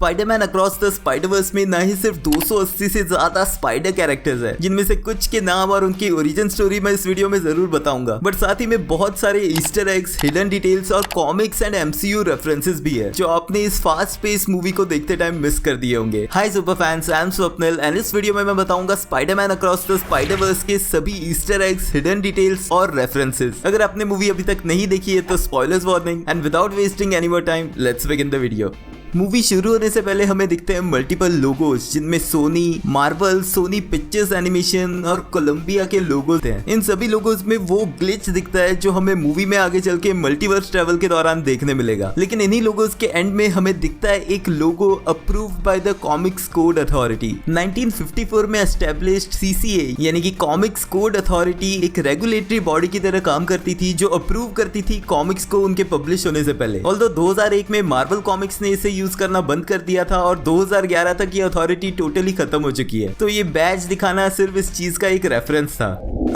Spiderman across the Spider-Verse में ना ही सिर्फ 280 से ज्यादा स्पाइडर कैरेक्टर्स हैं, जिनमें से कुछ के नाम और उनकी ओरिजिन स्टोरी मैं इस वीडियो में जरूर बताऊंगा, बट साथ ही में बहुत सारे ईस्टर एग्स, हिडन डिटेल्स और कॉमिक्स एंड एमसीयू रेफरेंसेस भी है जो आपने इस फास्ट पेस मूवी को देखते टाइम मिस कर दिए होंगे। Hi super fans, I am Swapnil and इस वीडियो में मैं बताऊंगा स्पाइडरमैन अक्रॉस द स्पाइडरवर्स के सभी ईस्टर एग्स, हिडन डिटेल्स और रेफरेंसेस। अगर आपने मूवी अभी तक नहीं देखी है तो spoilers warning, and without wasting any more time let's begin the video. Movie शुरू होने से पहले हमें दिखते हैं मल्टीपल लोगोज, जिनमें Sony, Marvel, Sony Pictures animation और कोलंबिया के लोगोज हैं। इन सभी लोगोज में वो ग्लिच दिखता है जो हमें मूवी में आगे चल के मल्टीवर्स ट्रैवल के दौरान देखने मिलेगा। लेकिन इन्हीं लोगोज के एंड में हमें दिखता है एक logo approved by the comics code authority. 1954 में एस्टेब्लिश्ड CCA यानी कि कॉमिक्स कोड अथॉरिटी एक रेगुलेटरी बॉडी की तरह काम करती थी जो अप्रूव करती थी कॉमिक्स को उनके पब्लिश होने से पहले। ऑल्दो 2001 में मार्वल कॉमिक्स ने इसे यूज करना बंद कर दिया था और 2011 तक ये अथॉरिटी टोटली खत्म हो चुकी है, तो ये बैज दिखाना सिर्फ इस चीज का एक रेफरेंस था।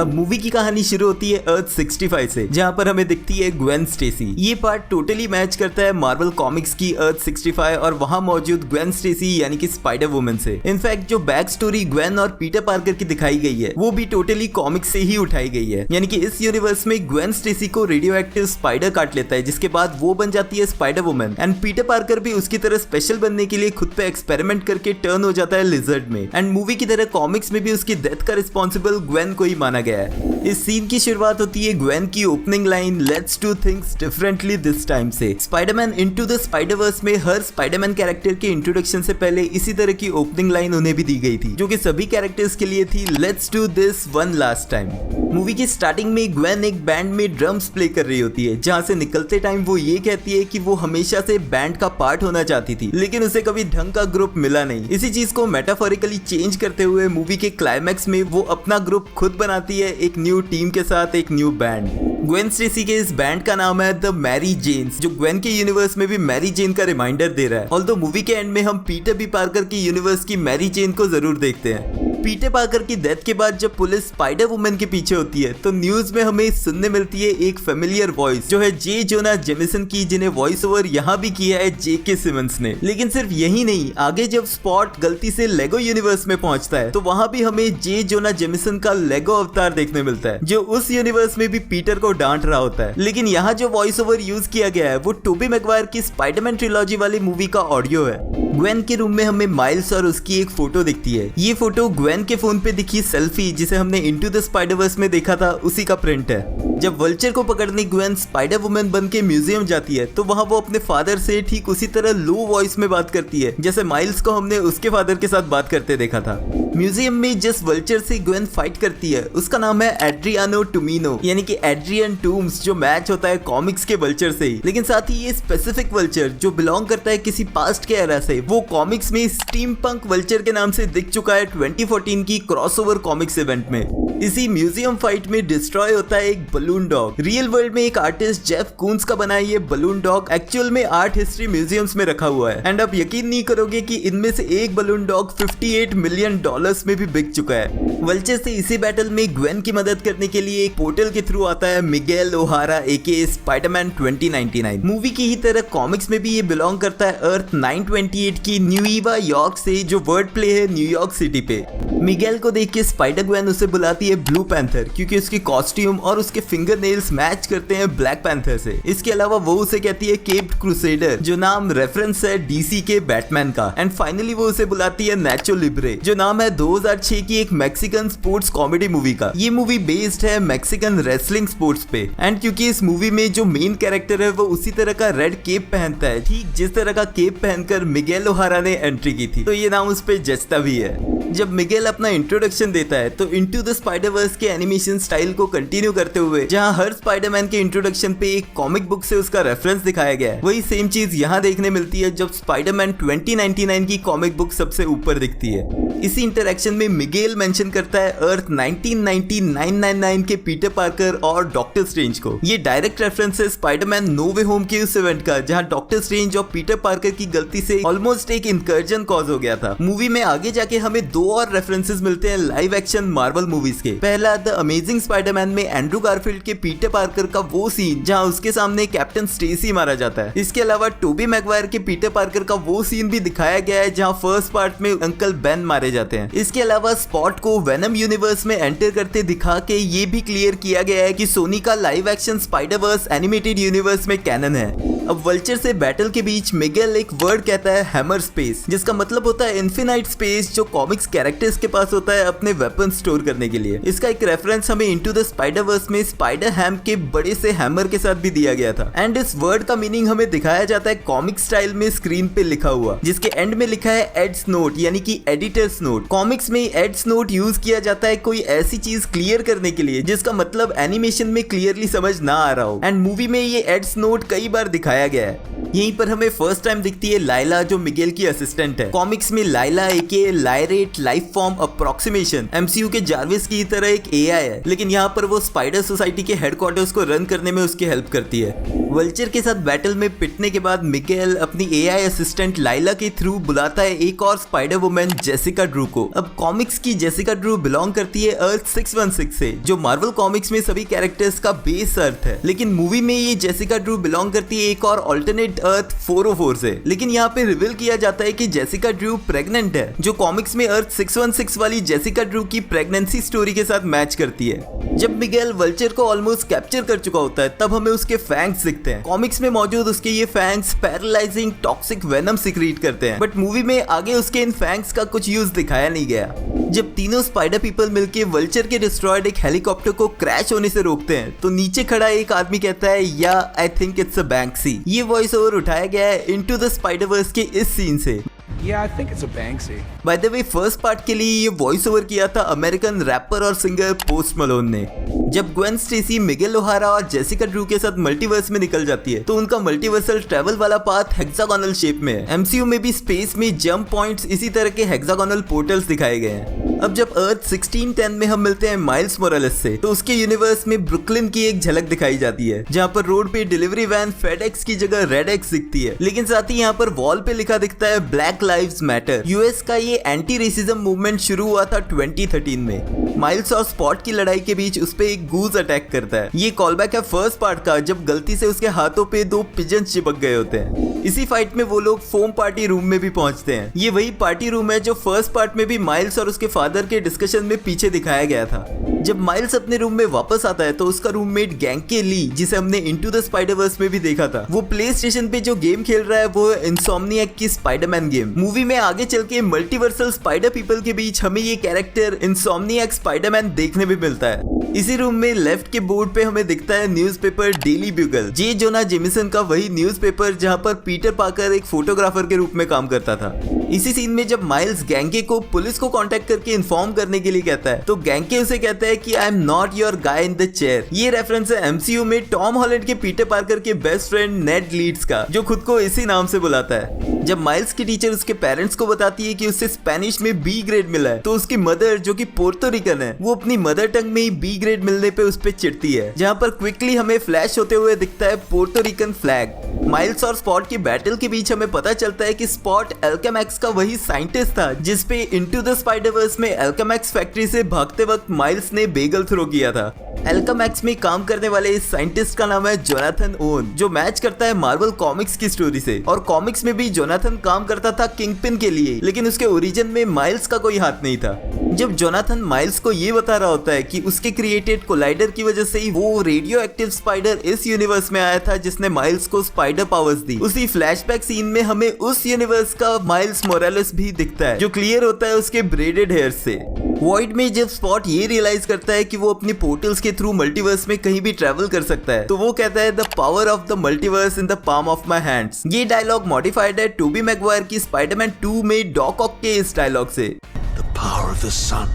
अब मूवी की कहानी शुरू होती है अर्थ 65 से, जहां पर हमें दिखती है ग्वेन स्टेसी। ये पार्ट टोटली मैच करता है मार्वल कॉमिक्स की अर्थ 65 और वहां मौजूद ग्वेन स्टेसी यानी कि स्पाइडर वुमन से। इनफैक्ट जो बैक स्टोरी ग्वेन और पीटर पार्कर की दिखाई गई है वो भी टोटली कॉमिक्स से ही उठाई गई है। यानी कि इस यूनिवर्स में ग्वेन स्टेसी को रेडियो एक्टिव स्पाइडर काट लेता है, जिसके बाद वो बन जाती है spider woman, and Peter Parker भी उसकी तरह स्पेशल बनने के लिए खुद पे एक्सपेरिमेंट करके टर्न हो जाता है लिजर्ड में। एंड मूवी की तरह कॉमिक्स में भी उसकी डेथ का रिस्पॉन्सिबल ग्वेन को ही माना गया है। इस सीन की शुरुआत होती है ग्वेन की opening line let's do things differently this time से। स्पाइडरमैन इनटू द स्पाइडरवर्स में हर स्पाइडरमैन कैरेक्टर के इंट्रोडक्शन से पहले इसी तरह की ओपनिंग लाइन उन्हें भी दी गई थी, जो कि सभी कैरेक्टर्स के लिए थी let's do this one last time. Movie की स्टार्टिंग में ग्वेन एक बैंड में ड्रम्स प्ले कर रही होती है, जहां से निकलते टाइम वो ये कहती है कि वो हमेशा से बैंड का पार्ट होना चाहती थी, लेकिन उसे कभी ढंग का ग्रुप मिला नहीं। इसी चीज को मेटाफोरिकली चेंज करते हुए मूवी के क्लाइमैक्स में वो अपना ग्रुप खुद बनाती है, एक न्यू टीम के साथ एक न्यू बैंड। ग्वेन स्टेसी के इस बैंड का नाम है द मैरी जेन्स, जो ग्वेन के यूनिवर्स में भी मैरी जेन का रिमाइंडर दे रहा है। ऑल्दो मूवी के एंड में हम पीटर बी पार्कर की यूनिवर्स की मैरी जेन को जरूर देखते हैं। पीटर पार्कर की डेथ के बाद जब पुलिस स्पाइडर वुमन के पीछे होती है तो न्यूज में हमें सुनने मिलती है एक फेमिलियर वॉइस जो है जे जोना जेमिसन की, जिन्हें वॉइस ओवर यहाँ भी किया है J.K. सिमंस ने। लेकिन सिर्फ यही नहीं, आगे जब स्पॉट गलती से लेगो यूनिवर्स में पहुंचता है तो वहां भी हमें जे जोना जेमिसन का लेगो अवतार देखने मिलता है, जो उस यूनिवर्स में भी पीटर को डांट रहा होता है। लेकिन यहाँ जो वॉइस ओवर यूज किया गया है वो टोबी मैगवायर की स्पाइडरमैन ट्रिलॉजी वाली मूवी का ऑडियो है। ग्वेन के रूम में हमें माइल्स और उसकी एक फोटो दिखती है। ये फोटो ग्वेन के फोन पे दिखी सेल्फी जिसे हमने इनटू द स्पाइडरवर्स में देखा था उसी का प्रिंट है। जब वल्चर को पकड़ने ग्वेन स्पाइडर वुमन बन के म्यूजियम जाती है तो वहाँ वो अपने फादर से ठीक उसी तरह लो वॉइस में बात करती है जैसे माइल्स को हमने उसके फादर के साथ बात करते देखा था। म्यूजियम में जिस वल्चर से ग्वेन फाइट करती है उसका नाम है एड्रियानो टूमिनो यानी कि एड्रियन टूम्स, जो मैच होता है कॉमिक्स के वल्चर से ही। लेकिन साथ ही ये स्पेसिफिक वल्चर जो बिलोंग करता है किसी पास्ट के एरा से, वो कॉमिक्स में स्टीम पंक वल्चर के नाम से दिख चुका है 2014 की क्रॉसओवर कॉमिक्स इवेंट में। इसी म्यूजियम फाइट में डिस्ट्रॉय होता है एक बलून डॉग। रियल वर्ल्ड में एक आर्टिस्ट जेफ कून्स का बनाया ये बलून डॉग एक्चुअल में आर्ट हिस्ट्री म्यूजियम्स में रखा हुआ है, एंड आप यकीन नहीं करोगे कि इनमें से एक बलून डॉग $58 मिलियन में भी बिक चुका है। वल्चर से इसी बैटल में ग्वेन की मदद करने के लिए एक पोर्टल के थ्रू आता है मिगेल ओहारा एके स्पाइडरमैन 2099। मूवी की ही तरह कॉमिक्स में भी ये बिलोंग करता है अर्थ 928 की न्यूइवा यॉर्क से, जो वर्ड प्ले है न्यूयॉर्क सिटी पे। मिगेल को देख के स्पाइडर ग्वेन उसे बुलाती है ब्लू पैंथर, क्योंकि उसकी कॉस्ट्यूम और उसके फिंगर नेल्स मैच करते हैं ब्लैक पैंथर से। इसके अलावा वो उसे कहती है केप्ड क्रूसेडर, जो नाम रेफरेंस है DC के बैटमैन का। एंड फाइनली वो उसे बुलाती है नाचो लिब्रे, जो नाम है 2006 की एक मैक्सिकन स्पोर्ट्स कॉमेडी मूवी का। ये मूवी बेस्ड है मैक्सिकन रेसलिंग स्पोर्ट्स पे, एंड क्योंकि इस मूवी में जो मेन कैरेक्टर है वो उसी तरह का रेड केप पहनता है, ठीक जिस तरह का केप पहनकर मिगेल ओहारा ने एंट्री की थी, तो ये नाम उस पे जचता भी है। जब मिगेल अपना इंट्रोडक्शन देता है तो इनटू द स्पाइडरवर्स के एनिमेशन स्टाइल को कंटिन्यू करते हुए, जहां हर स्पाइडरमैन के इंट्रोडक्शन पे एक कॉमिक बुक से उसका रेफरेंस दिखाया गया है, वही सेम चीज यहां देखने मिलती है जब स्पाइडरमैन 2099 की कॉमिक बुक सबसे ऊपर दिखती है। इसी इंटरेक्शन में मिगेल मेंशन करता है अर्थ 1999 के पीटर पार्कर और डॉक्टर स्ट्रेंज को। ये डायरेक्ट रेफरेंस है स्पाइडरमैन नो वे होम के उस इवेंट का, जहां डॉक्टर स्ट्रेंज और पीटर पार्कर की गलती से ऑलमोस्ट एक इंकर्जन कॉज हो गया था। मूवी में आगे जाके हमें दो और रेफरेंसेस मिलते हैं लाइव एक्शन मार्वल मूवीज के। पहला द अमेजिंग स्पाइडरमैन में एंड्रू गारफील्ड गारफील्ड के पीटर पार्कर का वो सीन जहां उसके सामने कैप्टन स्टेसी मारा जाता है। इसके अलावा टोबी मैगवायर के पीटर पार्कर का वो सीन भी दिखाया गया है जहां फर्स्ट पार्ट में अंकल बेन मारे जाते हैं। इसके अलावा स्पॉट को वेनम यूनिवर्स में एंटर करते दिखा के ये भी क्लियर किया गया है कि सोनी का live action Spider-Verse animated universe में कैनन है। अब वल्चर से बैटल के बीच मिगेल एक वर्ड कहता है हैमर स्पेस, जिसका मतलब होता है इन्फिनाइट स्पेस जो कॉमिक्स कैरेक्टर्स के पास होता है अपने वेपन स्टोर करने के लिए। इसका एक रेफरेंस हमें इनटू द स्पाइडरवर्स में स्पाइडर हैम के बड़े से हैमर के साथ भी दिया गया था। एंड इस वर्ड का मीनिंग हमें दिखाया जाता है कॉमिक स्टाइल में स्क्रीन पे लिखा हुआ, जिसके एंड में लिखा है एड्स नोट यानी कि एडिटर्स नोट। कॉमिक्स में एड्स नोट यूज किया जाता है कोई ऐसी चीज क्लियर करने के लिए जिसका मतलब एनिमेशन में क्लियरली समझ ना आ रहा हो। एंड मूवी में ये एड्स नोट कई बार दिखाया गया है। यहीं पर हमें फर्स्ट टाइम दिखती है लाइला जो मिगेल की असिस्टेंट है। कॉमिक्स में लाइला एके लायरेट लाइफ फॉर्म अप्रोक्सीमेशन एमसीयू के जार्विस की तरह एक एआई है, लेकिन यहाँ पर वो स्पाइडर सोसाइटी के हेडक्वार्टर्स को रन करने में उसकी हेल्प करती है। वल्चर के साथ बैटल में पिटने के बाद मिगेल अपनी एआई असिस्टेंट लाइला के थ्रू बुलाता है एक और स्पाइडर वुमन जेसिका ड्रू को। अब कॉमिक्स की जेसिका ड्रू बिलोंग करती है अर्थ 616 से, जो मार्वल कॉमिक्स में सभी कैरेक्टर्स का बेस अर्थ है, लेकिन मूवी में ये जेसिका ड्रू बिलोंग करती है एक और ऑल्टरनेट अर्थ 404 से। लेकिन यहाँ पे रिवील किया जाता है कि जेसिका ड्रू प्रेग्नेंट है, जो कॉमिक्स में अर्थ 616 वाली जेसिका ड्रू की प्रेगनेंसी स्टोरी के साथ मैच करती है। जब मिगेल वल्चर को ऑलमोस्ट कैप्चर कर चुका होता है तब हमें उसके फैंग्स दिखते हैं। कॉमिक्स में मौजूद उसके ये fangs paralysing toxic venom secret करते हैं, बट मूवी में आगे उसके इन फैंग्स का कुछ यूज दिखाया नहीं गया। जब तीनों स्पाइडर पीपल मिलके वल्चर के डिस्ट्रॉयड एक हेलीकॉप्टर को क्रैश होने से रोकते हैं तो नीचे खड़ा एक आदमी कहता है या I think it's a Banksy. ये वॉइस ओवर उठाया गया है इनटू द स्पाइडरवर्स के इस सीन से। Yeah, I think it's a Banksy. Bye the way first part के लिए ये वॉइस ओवर किया था अमेरिकन रैपर और सिंगर पोस्ट मलोन ने। जब ग्वेन स्टेसी मिगेल ओहारा और जेसिका ड्रू के साथ मल्टीवर्स में निकल जाती है तो उनका मल्टीवर्सल ट्रैवल वाला पाथ हेक्सागोनल शेप में है। एमसीयू में भी स्पेस में जंप पॉइंट्स इसी तरह के हेक्सागोनल पोर्टल्स दिखाए गए हैं। अब जब अर्थ 1610 में हम मिलते हैं माइल्स मोरालेस से तो उसके यूनिवर्स में ब्रुकलिन की एक झलक दिखाई जाती है, जहाँ पर रोड पे डिलीवरी वैन फेडेक्स की जगह रेडेक्स दिखती है, लेकिन साथ ही यहाँ पर वॉल पे लिखा दिखता है ब्लैक लाइव्स मैटर। यूएस का ये एंटी रेसिज्म मूवमेंट शुरू हुआ था 2013 में। माइल्स और स्पॉट की लड़ाई के बीच उस पे एक गूज अटैक करता है। ये कॉलबैक है फर्स्ट पार्ट का जब गलती से उसके हाथों पे 2 पिजन चिपक गए होते हैं। इसी फाइट में वो लोग फोम पार्टी रूम में भी पहुंचते हैं। ये वही पार्टी रूम है जो फर्स्ट पार्ट में भी माइल्स और उसके फादर के डिस्कशन में पीछे दिखाया गया था। जब माइल्स अपने रूम में वापस आता है तो उसका रूममेट गैंके ली, जिसे हमने इनटू द स्पाइडरवर्स में भी देखा था, वो प्ले स्टेशन पे जो गेम खेल रहा है वो इंसोम्निएक की स्पाइडरमैन गेम। मूवी में आगे चल के मल्टीवर्सल स्पाइडर पीपल के बीच हमें ये कैरेक्टर इंसोम्निएक स्पाइडरमैन देखने में मिलता है। इसी रूम में लेफ्ट के बोर्ड पे हमें दिखता है न्यूज़पेपर डेली ब्यूगल, जे जोना जेमिसन का वही न्यूज़पेपर जहां पर पीटर पार्कर एक फोटोग्राफर के रूप में काम करता था। इसी सीन में जब माइल्स गैंके को पुलिस को कांटेक्ट करके इन्फॉर्म करने के लिए कहता है तो गैंके उसे कहता है कि I am not your guy in the chair. ये रेफरेंस है एमसीयू में टॉम हॉलैंड के पीटर पार्कर के बेस्ट फ्रेंड नेड लीड्स का, जो खुद को इसी नाम से बुलाता है। जब माइल्स की टीचर उसके पेरेंट्स को बताती है कि उसे स्पेनिश में बी ग्रेड मिला है तो उसकी मदर जो कि पोर्टो रिकन है वो अपनी मदर टंग में ही बी ग्रेड मिलने पे उस पे चिढ़ती है, जहाँ पर क्विकली हमें फ्लैश होते हुए दिखता है पोर्टो रिकन फ्लैग। माइल्स और स्पॉट की बैटल के बीच हमें पता चलता है कि स्पॉट एल्केमैक्स का वही साइंटिस्ट था जिसपे इनटू द स्पाइडरवर्स में एल्केमैक्स फैक्ट्री से भागते वक्त माइल्स ने बेगल थ्रो किया था। एल्केमैक्स में काम करने वाले इस साइंटिस्ट का नाम है जोनाथन ओन, जो मैच करता है मार्वल कॉमिक्स की स्टोरी से। और कॉमिक्स में भी जोनाथन काम करता था किंगपिन के लिए, लेकिन उसके ओरिजिन में माइल्स का कोई हाथ नहीं था। जब जोनाथन माइल्स को ये बता रहा होता है कि उसके क्रिएटेड कोलाइडर की वजह से ही वो रेडियो एक्टिव स्पाइडर इस यूनिवर्स में आया था जिसने माइल्स को स्पाइडर पावर्स दी, उसी फ्लैशबैक सीन में हमें उस यूनिवर्स का माइल्स मोरालेस भी दिखता है, जो क्लियर होता है उसके ब्रेडेड हेयर से। वॉइड में जब स्पॉट ये रियलाइज करता है कि वो अपनी पोर्टल्स के थ्रू मल्टीवर्स में कहीं भी ट्रैवल कर सकता है तो वो कहता है the power of the multiverse in the palm of my hands. ये डायलॉग मॉडिफाइड है टोबी मैगवायर की स्पाइडरमैन 2 में डॉक ऑक के इस डायलॉग से। The power of the sun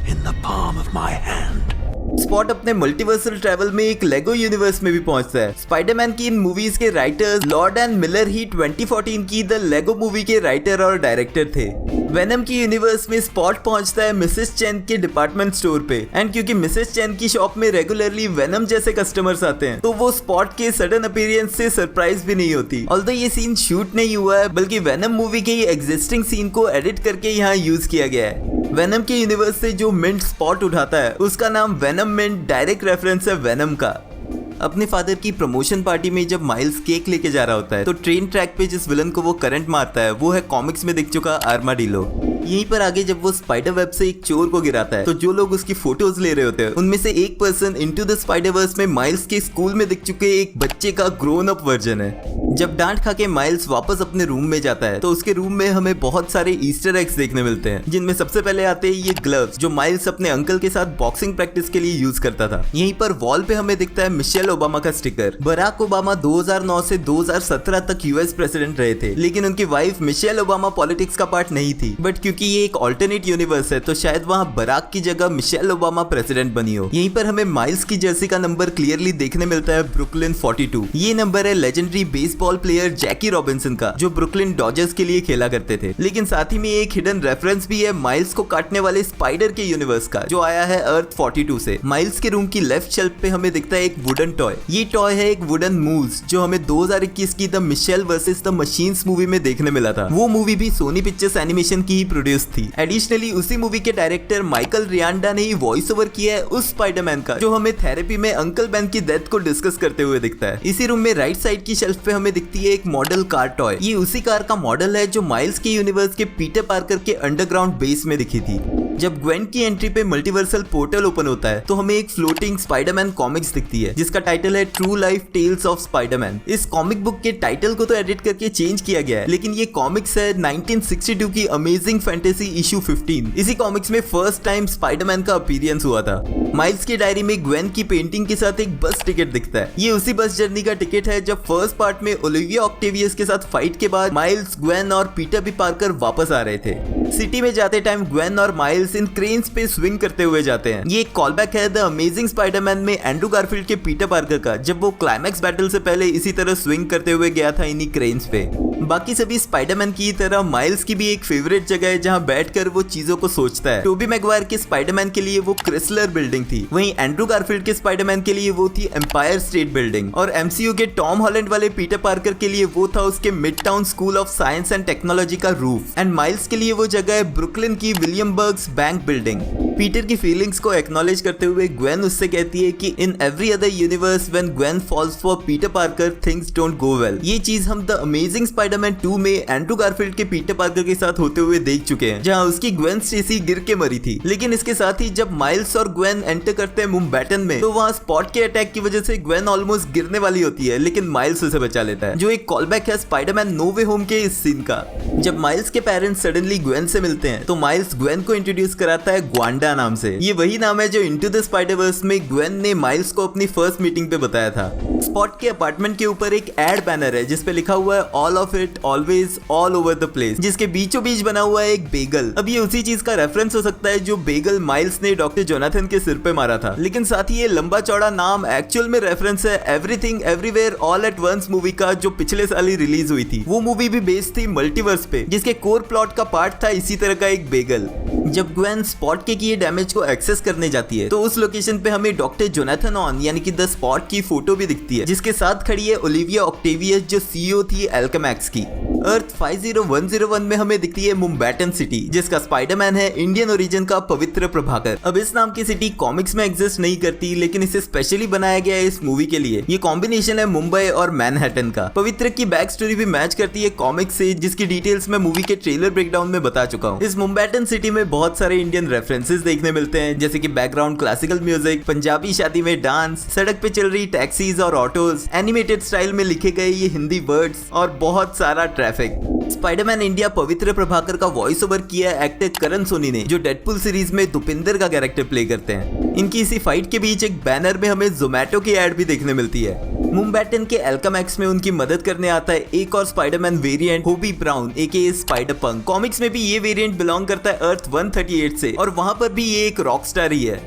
in the palm of my hand. Spot अपने मल्टीवर्सल ट्रैवल में एक लेगो यूनिवर्स में भी पहुंचता है। स्पाइडरमैन की इन मूवीज के राइटर्स लॉर्ड एंड मिलर ही 2014 की द लेगो मूवी के राइटर और डायरेक्टर थे। वेनम की यूनिवर्स में स्पॉट पहुंचता है मिसेस चेन के डिपार्टमेंट स्टोर पे, एंड क्योंकि मिसेस चेन की शॉप में रेगुलरली वेनम जैसे कस्टमर्स आते हैं तो वो स्पॉट के सडन अपीयरेंस से सरप्राइज भी नहीं होती। ऑल्दो ये सीन शूट नहीं हुआ है बल्कि वेनम मूवी के एग्जिस्टिंग सीन को एडिट करके यहाँ यूज किया गया है। वेनम के यूनिवर्स से जो मिंट स्पॉट उठाता है उसका नाम वेनम मिंट डायरेक्ट रेफरेंस है वेनम का। अपने फादर की प्रमोशन पार्टी में जब माइल्स केक लेके जा रहा होता है तो ट्रेन ट्रैक पे जिस विलन को वो करंट मारता है वो है कॉमिक्स में दिख चुका आर्माडिलो। यहीं पर आगे जब वो स्पाइडर वेब से एक चोर को गिराता है तो जो लोग उसकी फोटोज ले रहे होते हैं उनमें से एक पर्सन इनटू द स्पाइडरवर्स में माइल्स के स्कूल में दिख चुके एक बच्चे का ग्रोन अप वर्जन है। जब डांट खा के माइल्स वापस अपने रूम में जाता है तो उसके रूम में हमें बहुत सारे ईस्टर एग्स देखने मिलते हैं, जिनमें सबसे पहले आते हैं ये ग्लव्स जो माइल्स अपने अंकल के साथ बॉक्सिंग प्रैक्टिस के लिए यूज करता था। यहीं पर वॉल पे हमें दिखता है मिशेल ओबामा का स्टिकर। बराक ओबामा 2009 से 2017 तक यूएस प्रेसिडेंट रहे थे, लेकिन उनकी वाइफ मिशेल ओबामा पॉलिटिक्स का पार्ट नहीं थी। बट क्योंकि ये एक ऑल्टरनेट यूनिवर्स है तो शायद वहाँ बराक की जगह मिशेल ओबामा प्रेसिडेंट बनी हो। यहीं पर हमें माइल्स की जर्सी का नंबर क्लियरली देखने मिलता है ब्रुकलिन 42। ये नंबर है लेजेंडरी बेसबॉल प्लेयर जैकी रॉबिन्सन का जो ब्रुकलिन डॉजर्स के लिए खेला करते थे। लेकिन साथ ही में एक हिडन रेफरेंस भी है माइल्स को काटने वाले स्पाइडर के यूनिवर्स का जो आया है अर्थ 42 से। माइल्स के रूम की लेफ्ट शेल्फ पे हमें दिखता है एक वुडन टॉय। ये टॉय है एक वुडन मूव्स जो हमें 2021 की the Mitchell versus the machines movie में देखने मिला था। वो मूवी भी सोनी पिक्चर्स एनिमेशन की ही प्रोड्यूस थी। एडिशनली उसी मूवी के डायरेक्टर माइकल रियांडा ने ही वॉइस ओवर किया है उस स्पाइडरमैन का जो हमें थेरेपी में अंकल बेन की डेथ को डिस्कस करते हुए दिखता है। इसी रूम में राइट साइड की शेल्फ पे हमें दिखती है एक मॉडल कार टॉय। ये उसी कार का मॉडल है जो माइल्स के यूनिवर्स के पीटर पार्कर के अंडरग्राउंड बेस में दिखी थी। जब ग्वेन की एंट्री पे मल्टीवर्सल पोर्टल ओपन होता है तो हमें एक फ्लोटिंग स्पाइडरमैन कॉमिक्स दिखती है जिसका टाइटल है true life tales of Spiderman. इस कॉमिक बुक के टाइटल को तो एडिट करके चेंज किया गया है, लेकिन ये कॉमिक्स है 1962 की अमेजिंग फैंटेसी इशू 15। इसी कॉमिक्स में फर्स्ट टाइम स्पाइडरमैन का अपीयरेंस हुआ था। माइल्स की डायरी में ग्वेन की पेंटिंग के साथ एक बस टिकट दिखता है। ये उसी बस जर्नी का टिकट है जब फर्स्ट पार्ट में ओलिविया ऑक्टेवियस के साथ फाइट के बाद माइल्स, ग्वेन और पीटर बी पार्कर वापस आ रहे थे। सिटी में जाते टाइम ग्वेन और माइल्स इन क्रेन्स पे स्विंग करते हुए जाते हैं। ये एक कॉलबैक है द अमेजिंग स्पाइडरमैन में एंड्रू गारफील्ड के पीटर पार्कर का जब वो क्लाइमैक्स बैटल से पहले इसी तरह स्विंग करते हुए गया था इन्हीं क्रेन्स पे। बाकी सभी स्पाइडरमैन की तरह माइल्स की भी एक फेवरेट जगह है जहां बैठकर वो चीजों को सोचता है। टोबी मैगवायर के स्पाइडरमैन के लिए वो क्रिसलर बिल्डिंग थी, वहीं एंड्रू गारफील्ड के स्पाइडरमैन के लिए वो थी एम्पायर स्टेट बिल्डिंग, और एमसीयू के टॉम हॉलैंड वाले पीटर पार्कर के लिए वो था उसके Midtown School of Science and Technology का रूफ, एंड माइल्स के लिए वो जगह है ब्रुकलिन की विलियमबर्ग्स बैंक बिल्डिंग। पीटर की फीलिंग्स को एक्नॉलेज करते हुए ग्वेन उससे कहती है कि in every other universe when Gwen falls for Peter Parker things don't go well. ये चीज हम द अमेजिंग स्पाइडरमैन 2 में एंड्रू गारफील्ड के पीटर पार्कर के साथ होते हुए देख चुके हैं जहां उसकी ग्वेन स्टेसी गिर के मरी थी। लेकिन इसके साथ ही जब माइल्स और ग्वेन एंटर करते हैं मुम्बैटन में तो वहां स्पॉट के अटैक की वजह से ग्वेन ऑलमोस्ट गिरने वाली होती है, लेकिन माइल्स उसे बचा लेता है, जो एक कॉलबैक है स्पाइडरमैन नो वे होम के इस सीन का। जब माइल्स के पेरेंट्स सडनली ग्वेन से मिलते हैं तो माइल्स ग्वेन को इंट्रोड्यूस कराता है ग्वांडा नाम से। ये वही नाम है जो इनटू द स्पाइडरवर्स में ग्वेन ने माइल्स को अपनी फर्स्ट मीटिंग पे बताया था। स्पॉट के अपार्टमेंट के ऊपर एक एड बैनर है जिसपे लिखा हुआ है all of it always all over the place, जिसके बीचों बीच बना हुआ है एक बेगल। अब ये उसी चीज का रेफरेंस हो सकता है जो बेगल माइल्स ने डॉक्टर जोनाथन के सिर पे मारा था, लेकिन साथ ही ये लंबा चौड़ा नाम एक्चुअल में रेफरेंस है Everything Everywhere All at Once movie का जो पिछले साल ही रिलीज हुई थी। वो मूवी भी बेस्ड थी मल्टीवर्स पे जिसके कोर प्लॉट का पार्ट था इसी तरह का एक बेगल। जब ग्वेन स्पॉट के किए डैमेज को एक्सेस करने जाती है तो उस लोकेशन पे हमें डॉक्टर जोनाथन ऑन यानी कि द स्पॉट की फोटो भी दिखती है जिसके साथ खड़ी है ओलिविया ऑक्टेवियस जो सीईओ थी एल्केमैक्स की। अर्थ 50101 में हमें दिखती है मुम्बैटन सिटी जिसका स्पाइडरमैन है इंडियन ओरिजिन का पवित्र प्रभाकर। अब इस नाम की सिटी कॉमिक्स में एग्जिस्ट नहीं करती, लेकिन इसे स्पेशली बनाया गया है इस मूवी के लिए। ये कॉम्बिनेशन है मुंबई और मैनहट्टन का। पवित्र की बैक स्टोरी भी मैच करती है कॉमिक्स से जिसकी डिटेल्स मैं मूवी के ट्रेलर ब्रेकडाउन में बता चुका हूँ। इस मुम्बैटन सिटी में बहुत सारे इंडियन रेफरेंसेस देखने मिलते हैं जैसे कि बैकग्राउंड क्लासिकल म्यूजिक, पंजाबी शादी में डांस, सड़क पे चल रही टैक्सीज और ऑटोज, एनिमेटेड स्टाइल में लिखे गए ये हिंदी वर्ड्स और बहुत सारा ट्रैफिक। स्पाइडरमैन इंडिया पवित्र प्रभाकर का वॉइस ओवर किया एक्टर करण सोनी ने जो डेडपुल सीरीज में दुपिंदर का कैरेक्टर प्ले करते हैं। इनकी इसी फाइट के बीच एक बैनर में हमें जोमैटो की एड भी देखने मिलती है। मुम्बैटन के एल्केमैक्स में उनकी मदद करने आता है एक और स्पाइडरमैन वेरिएंट होबी ब्राउन एके स्पाइडर पंक। कॉमिक्स में भी ये वेरिएंट बिलोंग करता है अर्थ 138 से और वहां पर भी ये एक रॉक स्टार ही है।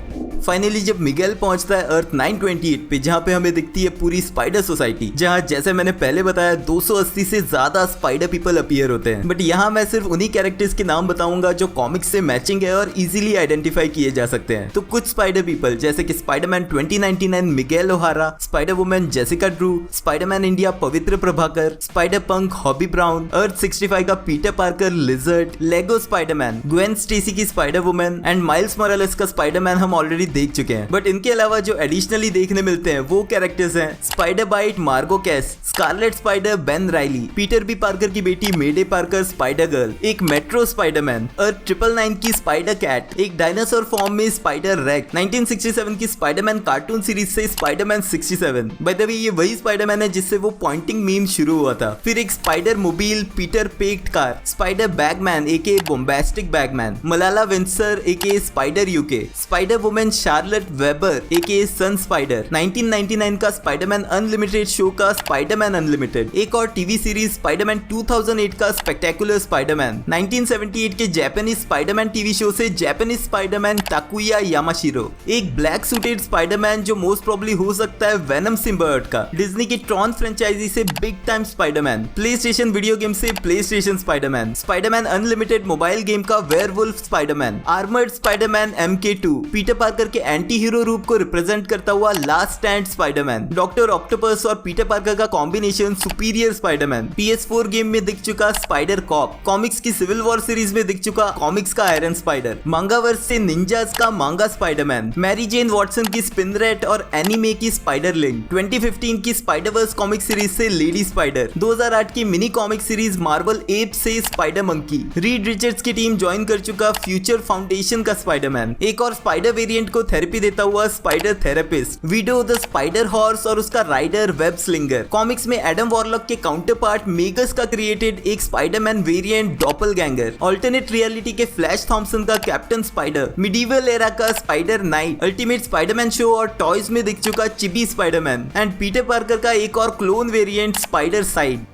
फाइनली जब मिगेल पहुंचता है अर्थ 928 पे, जहाँ पे हमें दिखती है पूरी स्पाइडर सोसाइटी, जहाँ जैसे मैंने पहले बताया 280 से ज्यादा स्पाइडर पीपल अपीयर होते हैं। बट यहाँ मैं सिर्फ उन्हीं कैरेक्टर्स के नाम बताऊंगा जो कॉमिक्स से मैचिंग है और इजीली आइडेंटिफाई किए जा सकते हैं। तो कुछ स्पाइडर पीपल जैसे कि स्पाइडरमैन 2099 मिगेल ओहारा, spider woman Jessica Drew, Spiderman India पवित्र प्रभाकर, स्पाइडर पंक हॉबी ब्राउन, अर्थ 65 का पीटर पार्कर लिजर्ड, लेगो स्पाइडरमैन, ग्वेन स्टेसी की spider woman and miles Morales का स्पाइडरमैन हम ऑलरेडी देख चुके हैं। बट इनके अलावा जो एडिशनली देखने मिलते हैं वो कैरेक्टर्स हैं spider byte Margo Kess, scarlet spider Ben Reilly, Peter B Parker की बेटी मेडे पार्कर स्पाइडर गर्ल, एक मेट्रो स्पाइडरमैन, अर्थ 999 की स्पाइडर कैट, एक डायनासोर फॉर्म में स्पाइडर रैक, 1967 की स्पाइडरमैन कार्टून सीरीज से स्पाइडरमैन 67। बाय द वे ये वही स्पाइडरमैन है जिससे वो पॉइंटिंग मीम शुरू हुआ था। फिर एक spider mobile Peter parked car, spider bagman aka bombastic bagman, Malala Windsor aka spider UK, spider woman Charlotte Webber aka sun spider, 1999 का स्पाइडरमैन अनलिमिटेड शो का स्पाइडरमैन अनलिमिटेड, एक और टीवी सीरीज स्पाइडरमैन 2008 का स्पेक्टेकुलर स्पाइडरमैन, 1978 के Japanese Spider-Man TV show से Japanese Spider-Man Takuya Yamashiro, एक black suited Spider-Man जो most probably हो सकता है वेनम सिम्बर्ट का, डिज्नी की ट्रॉन फ्रेंचाइजी से big time Spider-Man, PlayStation video game से PlayStation Spider-Man, Spider-Man unlimited mobile game का werewolf Spider-Man, armoured Spider-Man MK2, Peter Parker के एंटी हीरो रूप को रिप्रेजेंट करता हुआ last stand Spider-Man, doctor Octopus और पीटर पार्कर का combination superior Spiderman, PS4 game में दिख चुका स्पाइडर कॉप, कॉमिक्स की सिविल वॉर सीरीज में दिख चुका कॉमिक्स का आयरन स्पाइडर, मांगावर्स से निंजास का मांगा स्पाइडरमैन, मैरी जेन वॉटसन की स्पिनरेट और एनीमे की स्पाइडर लिंक, 2015 की स्पाइडरवर्स कॉमिक सीरीज से लेडी स्पाइडर, 2008 की mini comic series Marvel app से स्पाइडर मंकी, रीड रिचर्ड्स की टीम ज्वाइन कर चुका फ्यूचर फाउंडेशन का स्पाइडरमैन, एक और स्पाइडर वेरिएंट को थेरेपी देता हुआ spider therapist, window the spider horse और उसका राइडर वेब स्लिंगर, कॉमिक्स में एडम वॉरलॉक के काउंटर पार्ट मेगस का क्रिएटेड एक स्पाइडरमैन वेरिएंट डॉपलगैंगर, अल्टरनेट रियलिटी के फ्लैश थॉम्पसन का कैप्टन स्पाइडर, मिडीवल एरा का spider night, ultimate Spiderman show और टॉयज में दिख चुका चिबी स्पाइडरमैन एंड पीटर पार्कर का एक और क्लोन वेरिएंट स्पाइडर साइड।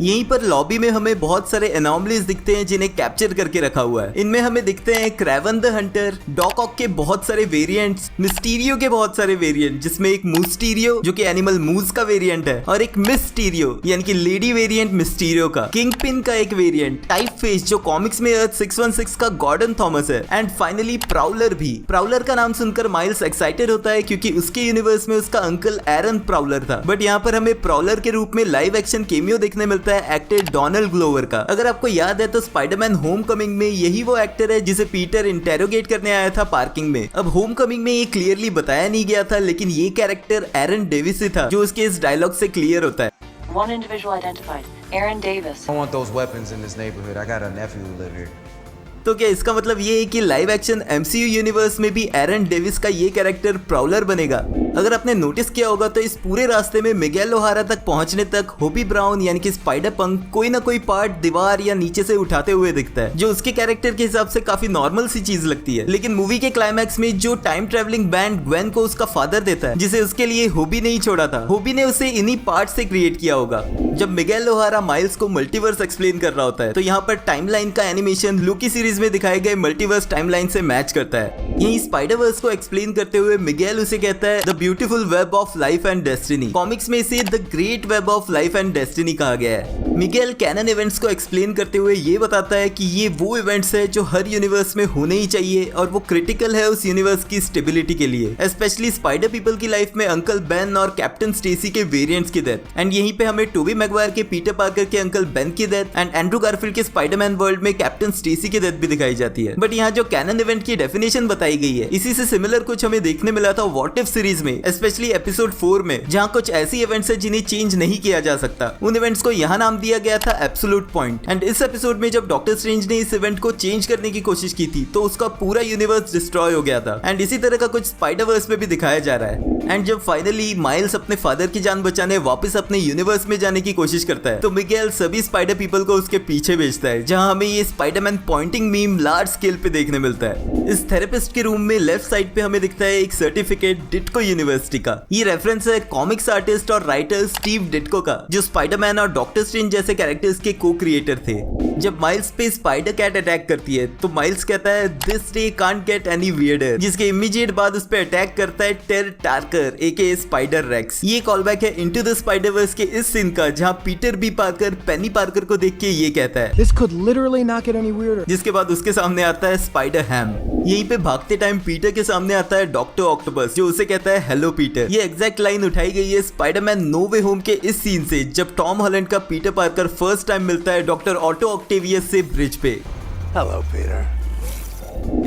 यहीं पर लॉबी में हमें बहुत सारे एनॉमलीज दिखते हैं जिन्हें कैप्चर करके रखा हुआ है। इनमें हमें दिखते हैं क्रेवन द हंटर, डॉक ऑक के बहुत सारे वेरिएंट्स, मिस्टीरियो के बहुत सारे वेरिएंट जिसमें एक मूस्टीरियो जो कि एनिमल मूज का वेरिएंट है और एक मिस्टीरियो यानी कि लेडी वेरिएंट मिस्टीरियो का, किंग पिन का एक वेरिएंट, टाइप फेस जो कॉमिक्स में अर्थ 616 का गॉर्डन थॉमस है एंड फाइनली प्राउलर भी। प्राउलर का नाम सुनकर माइल्स एक्साइटेड होता है क्योंकि उसके यूनिवर्स में उसका अंकल एरन प्राउलर था, बट यहाँ पर हमें प्राउलर के रूप में लाइव एक्शन केमियो देखने मिलता है एक्टर डोनाल्ड ग्लोवर का। अगर आपको याद है तो स्पाइडरमैन होमकमिंग में यही वो एक्टर है जिसे पीटर इंटेरोगेट करने आया था पार्किंग में। अब होमकमिंग में ये क्लियरली बताया नहीं गया था लेकिन ये कैरेक्टर एरन डेविस ही था जो उसके इस डायलॉग से क्लियर होता है। One individual identified, Aaron Davis. I want those weapons in this neighborhood. I got a nephew who live here. तो क्या इसका मतलब ये है कि लाइव एक्शन MCU यूनिवर्स में भी एरन डेविस का ये कैरेक्टर प्राउलर बनेगा? अगर आपने नोटिस किया होगा तो इस पूरे रास्ते में मिगेल ओहारा तक पहुंचने तक होबी ब्राउन यानी कि स्पाइडर पंक कोई ना कोई पार्ट दीवार या नीचे से उठाते हुए दिखता है जो उसके कैरेक्टर के हिसाब से काफी नॉर्मल सी चीज लगती है। लेकिन मूवी के क्लाइमैक्स में जो टाइम ट्रेवलिंग बैंड ग्वेन को उसका फादर देता है जिसे उसके लिए होबी नहीं छोड़ा था, होबी ने उसे इन्हीं पार्ट से क्रिएट किया होगा। जब मिगेल ओहारा माइल्स को मल्टीवर्स एक्सप्लेन कर रहा होता है तो यहाँ पर टाइमलाइन का एनिमेशन लूकी सीरीज में दिखाए गए मल्टीवर्स टाइमलाइन से मैच करता है। यही स्पाइडरवर्स को एक्सप्लेन करते हुए मिगेल उसे कहता है the beautiful web of life and destiny. Comics में इसे the great web of life and destiny कहा गया है। मिगेल कैनन इवेंट्स को एक्सप्लेन करते हुए ये बताता है कि ये वो इवेंट्स है जो हर यूनिवर्स में होने ही चाहिए और वो क्रिटिकल है उस यूनिवर्स की स्टेबिलिटी के लिए, स्पेशली स्पाइडर पीपल की लाइफ में अंकल बेन और कैप्टन स्टेसी के वेरिएंट्स की डेथ। एंड यहीं पे हमें टोबी मैगवायर के पीटर पार्कर के अंकल बेन की डेथ एंड एंड्रू गारफील्ड के स्पाइडरमैन वर्ल्ड में कैप्टन स्टेसी की डेथ भी दिखाई जाती है। बट यहाँ जो कैनन इवेंट की डेफिनेशन बताई गई है इसी से सिमिलर कुछ हमें देखने मिला था व्हाट इफ सीरीज में, स्पेशली एपिसोड 4 में, जहाँ कुछ ऐसी इवेंट्स है जिन्हें चेंज नहीं किया जा सकता। उन इवेंट्स को यहाँ नाम दिया गया था एब्सोल्यूट पॉइंट। एंड इस एपिसोड में जब डॉक्टर स्ट्रेंज ने इस इवेंट को चेंज करने की कोशिश की थी तो उसका पूरा यूनिवर्स डिस्ट्रॉय हो गया था। एंड इसी तरह का कुछ स्पाइडरवर्स में भी दिखाया जा रहा है। एंड जब फाइनली माइल्स अपने फादर की जान बचाने वापस अपने यूनिवर्स में जाने की कोशिश करता है तो मिगेल सभी स्पाइडर पीपल को उसके पीछे भेजता है, जहां हमें ये Spiderman pointing meme large scale पे देखने मिलता है। इस थेरेपिस्ट के रूम में लेफ्ट साइड पे हमें दिखता है एक सर्टिफिकेट डिट्को यूनिवर्सिटी का। ये रेफरेंस है कॉमिक्स आर्टिस्ट और राइटर स्टीव डिट्को का, जो स्पाइडरमैन और डॉक्टर स्ट्रेंज जैसे कैरेक्टर्स के को क्रिएटर थे। जब माइल्स पे स्पाइडर कैट अटैक करती है तो माइल्स कहता है this day can't get any weirder, जिसके इमीडिएट बाद उस पे अटैक करता है टेर टार्कर एके स्पाइडर रेक्स। ये कॉलबैक है इनटू द स्पाइडरवर्स के इस सीन का जहां पीटर बी पार्कर पेनी पार्कर को देख के ये कहता है This could literally not get any weirder. जिसके बाद उसके सामने आता है स्पाइडर हैम। यहीं पे भागते टाइम पीटर के सामने आता है डॉक्टर ऑक्टोपस जो उसे कहता है हेलो पीटर। ये एग्जैक्ट लाइन उठाई गई है स्पाइडरमैन नो वे होम के इस सीन से जब टॉम हॉलैंड का पीटर पार्कर फर्स्ट टाइम मिलता है डॉक्टर ऑटो ऑक्टेवियस से ब्रिज पे। Hello, Peter.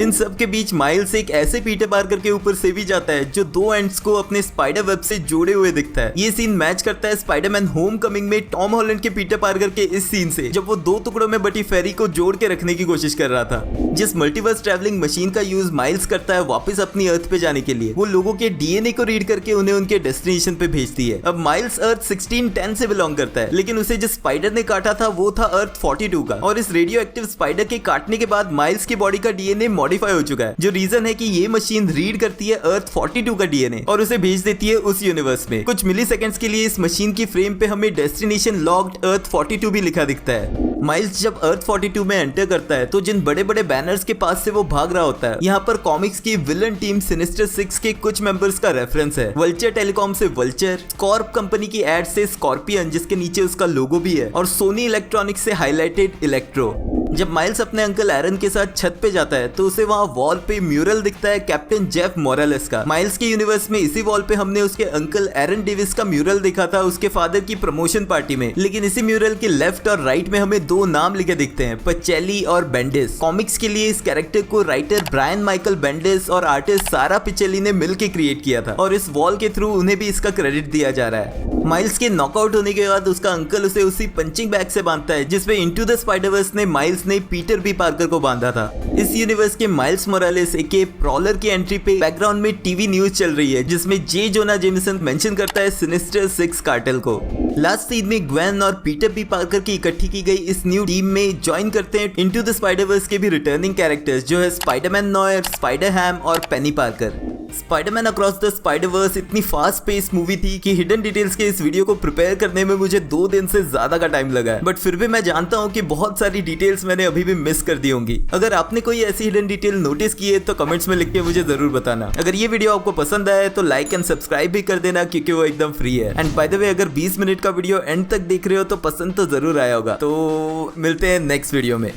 इन सब के बीच माइल्स एक ऐसे पीटर पार्कर के ऊपर से भी जाता है जो दो एंड्स को अपने स्पाइडर वेब से जोड़े हुए दिखता है। ये सीन मैच करता है स्पाइडरमैन होमकमिंग में टॉम हॉलैंड के पीटर पार्कर के इस सीन से जब वो दो टुकड़ों में बटी फेरी को जोड़ के रखने की कोशिश कर रहा था। जिस मल्टीवर्स ट्रैवलिंग मशीन का यूज माइल्स करता है वापस अपनी अर्थ पे जाने के लिए, वो लोगों के डीएनए को रीड करके उन्हें उनके डेस्टिनेशन पे भेजती है। अब माइल्स अर्थ 1610 से बिलोंग करता है, लेकिन उसे जिस स्पाइडर ने काटा था वो था अर्थ 42 का, और इस रेडियो एक्टिव स्पाइडर के काटने के बाद माइल्स की बॉडी का डीएनए मॉडिफाई हो चुका है, जो रीजन है कि ये मशीन रीड करती है अर्थ 42 का डीएनए और उसे भेज देती है उस यूनिवर्स में। कुछ मिली सेकेंड्स के लिए इस मशीन की फ्रेम पे हमें डेस्टिनेशन लॉग्ड अर्थ 42 भी लिखा दिखता है। माइल्स जब अर्थ 42 में एंटर करता है तो जिन बड़े बड़े बैनर्स के पास से वो भाग रहा होता है, यहाँ पर कॉमिक्स की विलन टीम सिनिस्टर 6 के कुछ मेंबर्स का रेफरेंस है। वल्चर टेलीकॉम से वल्चर, स्कॉर्प कंपनी की एड से स्कॉर्पियन जिसके नीचे उसका लोगो भी है, और सोनी इलेक्ट्रॉनिक्स से हाईलाइटेड इलेक्ट्रो। जब माइल्स अपने अंकल एरन के साथ छत पे जाता है तो उसे वहाँ वॉल पे म्यूरल दिखता है कैप्टन जेफ मोरालेस का। माइल्स के यूनिवर्स में इसी वॉल पे हमने उसके अंकल एरन डेविस का म्यूरल देखा था उसके फादर की प्रमोशन पार्टी में, लेकिन इसी म्यूरल के लेफ्ट और राइट में हमें दो नाम लिखे दिखते हैं, पचेली और बेंडिस। कॉमिक्स के लिए इस कैरेक्टर को राइटर ब्रायन माइकल बेंडिस और आर्टिस्ट सारा पिचेली ने मिलकर क्रिएट किया था, और इस वॉल के थ्रू उन्हें भी इसका क्रेडिट दिया जा रहा है। माइल्स के नॉकआउट होने के बाद उसका अंकल उसे उसी पंचिंग बैग से बांधता है जिसपे इनटू द स्पाइडरवर्स ने माइल्स ने पीटर बी पार्कर को बांधा था। इस यूनिवर्स के माइल्स मोरालेस एके प्रॉलर की एंट्री पे बैकग्राउंड में टीवी न्यूज चल रही है जिसमें जे जोना जेमिसन मेंशन करता है सिनिस्टर 6 कार्टेल को। लास्ट सीन में ग्वेन और पीटर बी पार्कर की इकट्ठी की गई इस न्यू टीम में ज्वाइन करते हैं इनटू द स्पाइडरवर्स के भी रिटर्निंग कैरेक्टर्स जो है स्पाइडरमैन नॉयर, स्पाइडर हैम और Penny Parker. Spider-Man across the Spider-Verse इतनी फास्ट पेस मूवी थी कि हिडन डिटेल्स के इस वीडियो को प्रिपेयर करने में मुझे 2 दिन से ज्यादा का टाइम लगा है, बट फिर भी मैं जानता हूँ कि बहुत सारी डिटेल्स मैंने अभी भी मिस कर दी होंगी। अगर आपने कोई ऐसी हिडन डिटेल नोटिस की है तो कमेंट्स में लिख के मुझे जरूर बताना। अगर ये वीडियो आपको पसंद आया तो लाइक एंड सब्सक्राइब भी कर देना क्योंकि वो एकदम फ्री है। एंड बाय द वे अगर 20 मिनट का वीडियो एंड तक देख रहे हो तो पसंद तो जरूर आया होगा। तो मिलते हैं नेक्स्ट वीडियो में।